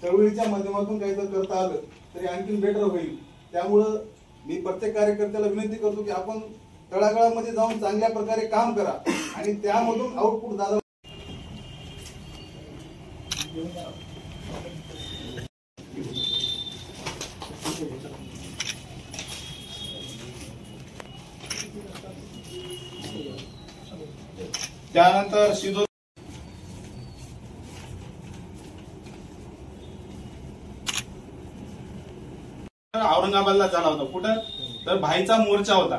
चळवळीच्या माध्यमातून काही जर करता आलं तरी आणखीन बेटर होईल। त्यामुळं मी प्रत्येक कार्यकर्त्याला विनंती करतो की आपण तळागाळामध्ये जाऊन चांगल्या प्रकारे काम करा आणि त्यामधून आउटपुट दादा त्यानंतर सिद्धू औरंगाबादला झाला होता। कुठं तर भाईचा मोर्चा होता।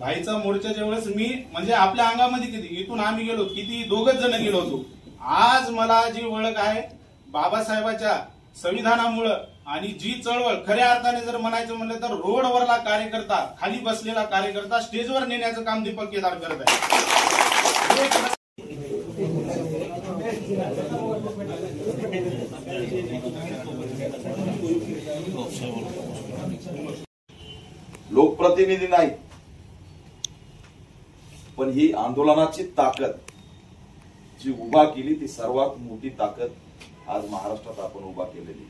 भाईचा मोर्चाच्या वेळेस मी म्हणजे आपल्या अंगामध्ये किती इथून आम्ही गेलो किती दोघच जण गेलो होतो। आज मला जी ओळख आहे बाबासाहेबांच्या संविधानामुळे आणि जी चळवळ खऱ्या अर्थाने जर म्हणायचं म्हणलं तर रोडवरला कार्यकर्ता खाली बसलेला कार्यकर्ता स्टेजवर नेण्याचं काम दीपक केदार करत आहे। लोकप्रतिनिधी नाही पण ही आंदोलनाची ताकद जी उभा केली ती सर्वात मोठी ताकद आज महाराष्ट्रात आपण उभा केलेली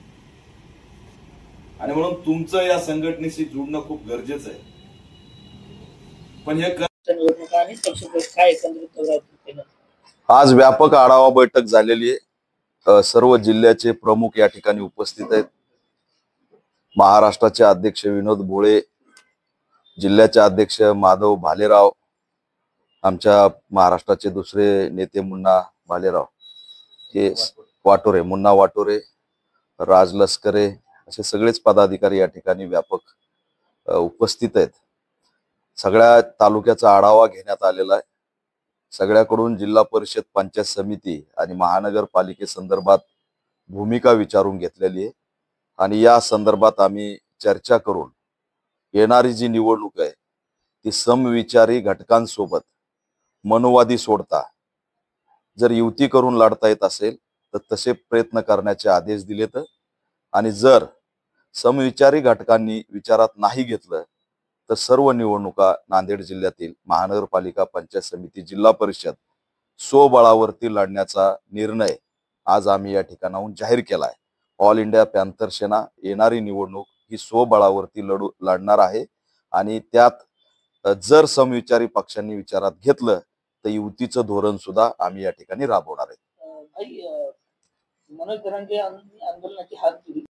आणि म्हणून तुमचं या संघटनेशी जुळणं खूप गरजेचं आहे। पण हे आज व्यापक आढावा बैठक झालेली आहे। सर्व जिल्ह्याचे प्रमुख या ठिकाणी उपस्थित आहेत। महाराष्ट्राचे अध्यक्ष विनोद भोळे, जिल्ह्याचे अध्यक्ष माधव भालेराव, आमच्या महाराष्ट्राचे दुसरे नेते मुन्ना भालेराव हे वाटोरे, मुन्ना वाटोरे, राज लष्करे असे सगळेच पदाधिकारी या ठिकाणी व्यापक उपस्थित आहेत। सगळ्या तालुक्याचा आढावा घेण्यात आलेला आहे। सगळ्याकडून जिल्हा परिषद, पंचायत समिती आणि महानगरपालिकेसंदर्भात भूमिका विचारून घेतलेली आहे आणि या संदर्भात आम्ही चर्चा करून येणारी जी निवडणूक आहे ती समविचारी घटकांसोबत मनोवादी सोडता जर युती करून लढता येत असेल तर तसे प्रयत्न करण्याचे आदेश दिलेत आणि जर समविचारी घटकांनी विचारात नाही घेतलं तर सर्व निवडणुका नांदेड जिल्ह्यातील महानगरपालिका, पंचायत समिती, जिल्हा परिषद स्वबळावरती लढण्याचा निर्णय आज आम्ही या ठिकाणाहून जाहीर केला आहे। ऑल इंडिया पॅन्थर सेना येणारी निवडणूक ही स्वबळावरती लढणार आहे आणि त्यात जर समविचारी पक्षांनी विचारात घेतलं तर युतीचं धोरण सुद्धा आम्ही या ठिकाणी राबवणार आहे। मनोज जरांगे आंदोलनाची हाक दिली